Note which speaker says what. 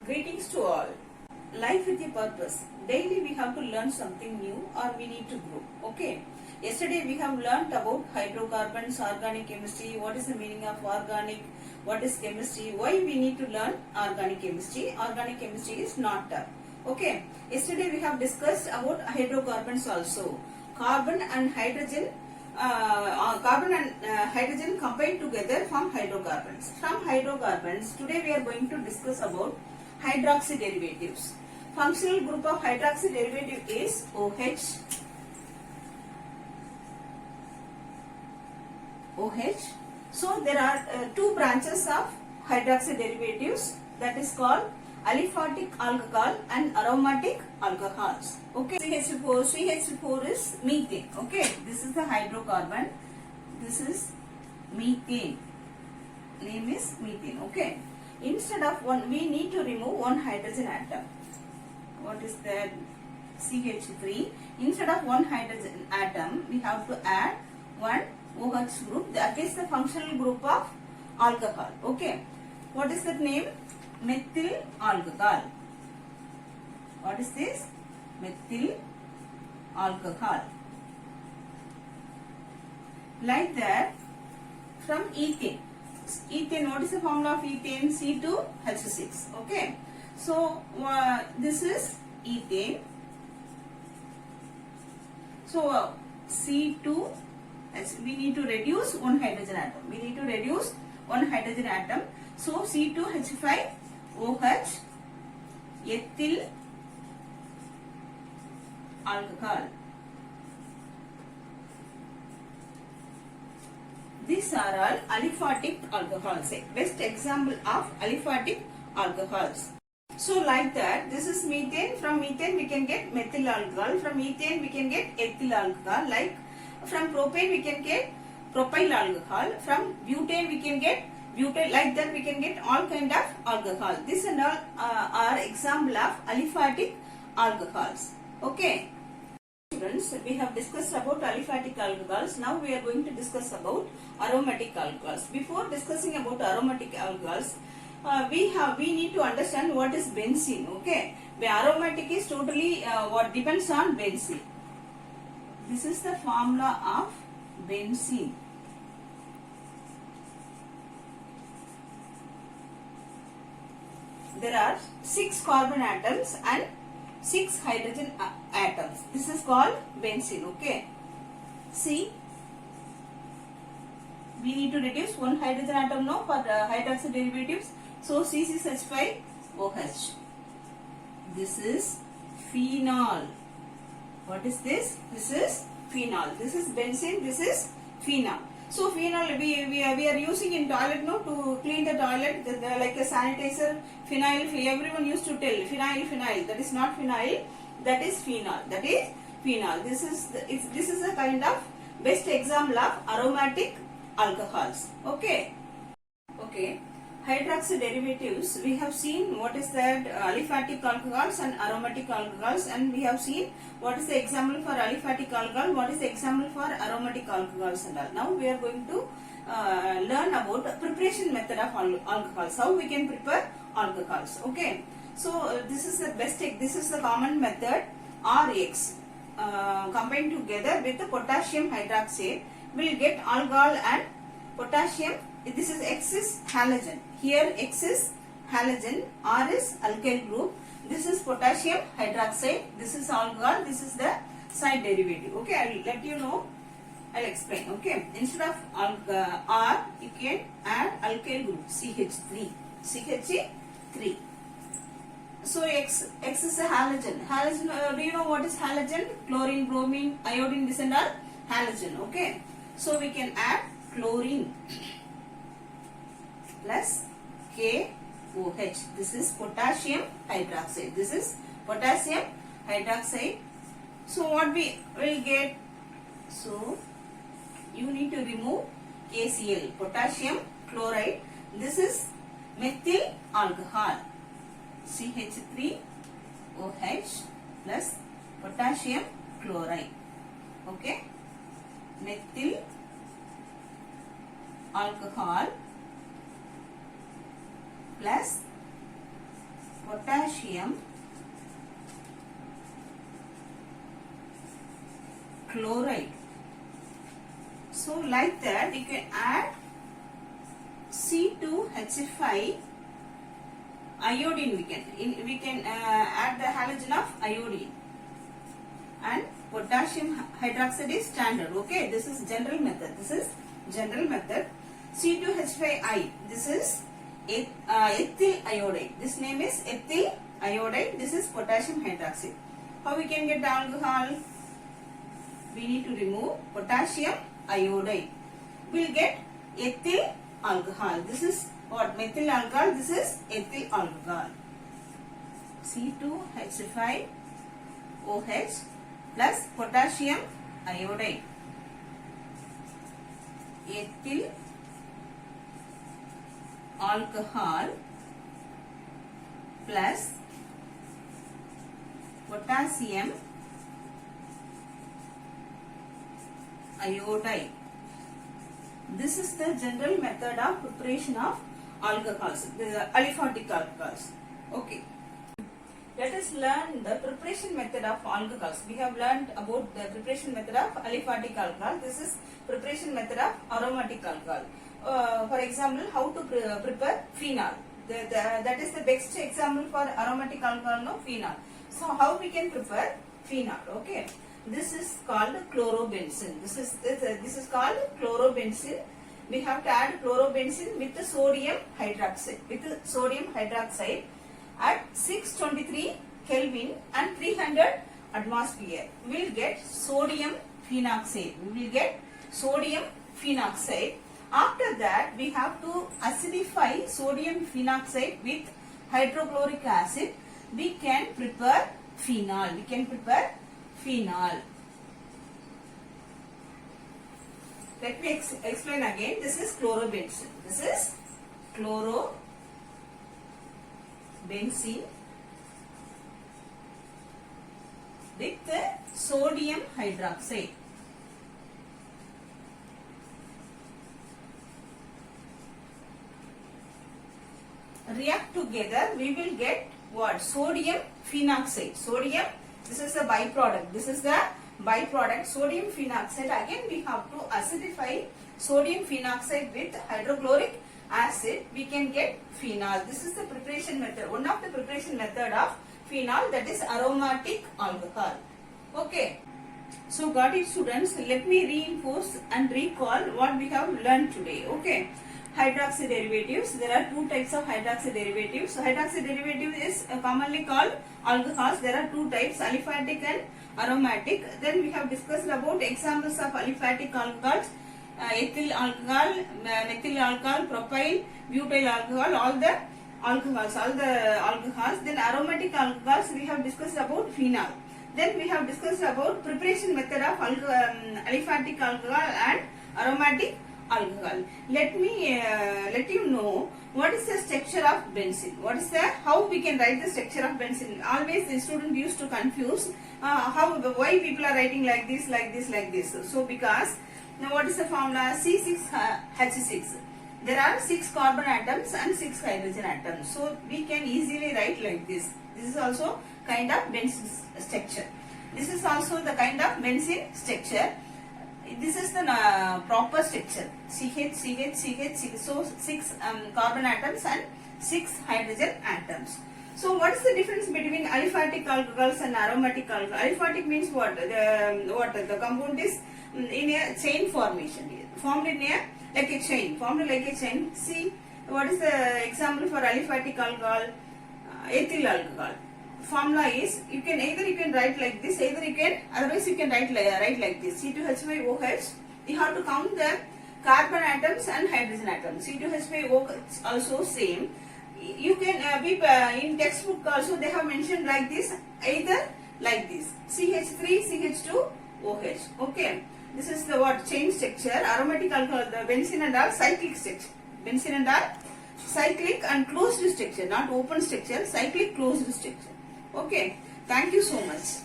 Speaker 1: Greetings to all. Life with a purpose. Daily we have to learn something new or we need to grow. Okay. Yesterday we have learnt about hydrocarbons, organic chemistry, what is the meaning of organic, what is chemistry, why we need to learn organic chemistry. Organic chemistry is not tough. Okay. Yesterday we have discussed about hydrocarbons also. Carbon and hydrogen combined together form hydrocarbons. From hydrocarbons, today we are going to discuss about hydroxy derivatives. Functional group of hydroxy derivative is OH. So there are two branches of hydroxy derivatives, that is called aliphatic alcohol and aromatic alcohols. Okay, CH4 is methane. Okay, this is the hydrocarbon. This is methane. Name is methane. Okay, instead of one, we need to remove one hydrogen atom. What is that? CH3. Instead of one hydrogen atom, we have to add one OH group. That is the functional group of alcohol. Okay, what is that name? Methyl alcohol. What is this? Methyl alcohol. Like that, from ethane. Ethane, what is the formula of ethane? C2H6. Okay. So, this is ethane. So, C2, we need to reduce one hydrogen atom. So, C2H5OH, ethyl alcohol. These are all aliphatic alcohols. Best example of aliphatic alcohols. So like that, this is methane. From methane we can get methyl alcohol. From methane we can get ethyl alcohol. Like from propane we can get propyl alcohol. From butane we can get butyl. Like that we can get all kind of alcohol. This and all are example of aliphatic alcohols. Okay. Students, we have discussed about aliphatic alcohols. Now we are going to discuss about aromatic alcohols. Before discussing about aromatic alcohols, we need to understand what is benzene. Okay, the aromatic is totally what depends on benzene. This is the formula of benzene. There are 6 carbon atoms and 6 hydrogen atoms. This is called benzene. Okay. See, we need to reduce one hydrogen atom now for the hydroxy derivatives. So C6H5OH. This is phenol. What is this? This is phenol. This is benzene. This is phenol. So phenol we are using in toilet now to clean the toilet, like a sanitizer. Phenyl, everyone used to tell phenyl. That is not phenyl. That is phenol. That is phenol. This is a kind of best example of aromatic alcohols. Okay. Okay. Hydroxy derivatives, we have seen what is that aliphatic alcohols and aromatic alcohols, and we have seen what is the example for aliphatic alcohol, what is the example for aromatic alcohols and all. Now we are going to learn about preparation method of alcohols, how we can prepare alcohols. Okay, so this is the common method. RX combined together with the potassium hydroxide will get alcohol and potassium. This is X is halogen. Here X is halogen, R is alkyl group. This is potassium hydroxide. This is alcohol. This is the side derivative. Okay, I will let you know. I will explain. Okay, instead of R, you can add alkyl group CH3. CH3. So X is a halogen. Halogen. Do you know what is halogen? Chlorine, bromine, iodine. This and all halogen. Okay. So we can add chlorine plus KOH. This is potassium hydroxide. This is potassium hydroxide. So what we will get? So you need to remove KCl, potassium chloride. This is methyl alcohol. CH3OH plus potassium chloride. Okay. Methyl alcohol plus potassium chloride. So like that we can add C2H5 iodine. We can add the halogen of iodine, and potassium hydroxide is standard. Okay, this is general method. C2H5I. This is ethyl iodide. This name is ethyl iodide. This is potassium hydroxide. How we can get the alcohol? We need to remove potassium iodide. We'll get ethyl alcohol. This is what? Methyl alcohol. This is ethyl alcohol. C2H5OH plus potassium iodide. Ethyl alcohol plus potassium iodide. This is the general method of preparation of alcohols, the aliphatic alcohols. Okay. Let us learn the preparation method of alcohols. We have learned about the preparation method of aliphatic alcohol. This is preparation method of aromatic alcohol. For example, how to prepare phenol. That is the best example for aromatic alcohol, no? Phenol. So how we can prepare phenol? Okay. This is called chlorobenzene. This is called chlorobenzene. We have to add chlorobenzene with the sodium hydroxide. At 623 Kelvin and 300 atmosphere, we will get sodium phenoxide. After that, we have to acidify sodium phenoxide with hydrochloric acid. We can prepare phenol. Let me explain again. This is chlorobenzene. With the sodium hydroxide. React together, we will get what? Sodium phenoxide. This is the byproduct. Sodium phenoxide. Again, we have to acidify sodium phenoxide with hydrochloric acid. We can get phenol. This is the preparation method. One of the preparation method of phenol, that is aromatic alcohol. Okay. So got it, students? Let me reinforce and recall what we have learned today. Okay. Hydroxy derivatives. There are two types of hydroxy derivatives. So hydroxy derivative is commonly called alcohols. There are two types, aliphatic and aromatic. Then we have discussed about examples of aliphatic alcohols, ethyl alcohol, methyl alcohol, propyl, butyl alcohol, all the alcohols. Then aromatic alcohols, we have discussed about phenol. Then we have discussed about preparation method of aliphatic alcohol and aromatic alcohol. Let you know what is the structure of benzene. How we can write the structure of benzene. Always the student used to confuse why people are writing like this. So because now what is the formula? C6H6. There are 6 carbon atoms and 6 hydrogen atoms. So we can easily write like this. This is also kind of benzene structure. This is the proper structure. CH. So 6 carbon atoms and 6 hydrogen atoms. So what is the difference between aliphatic alcohols and aromatic alcohol? Aliphatic means what? The compound is in a chain formation. Formed like a chain. See, what is the example for aliphatic alcohol? Ethyl alcohol. Formula is you can write like this, otherwise you can write like this. C2H5OH. You have to count the carbon atoms and hydrogen atoms. C2H5OH also same. You can in textbook also they have mentioned like this, either like this. CH3 CH2OH. Okay. This is the chain structure. Aromatic alcohol, the benzene and all cyclic structure. Cyclic and closed structure, not open structure. Cyclic closed structure. Okay. Thank you so much.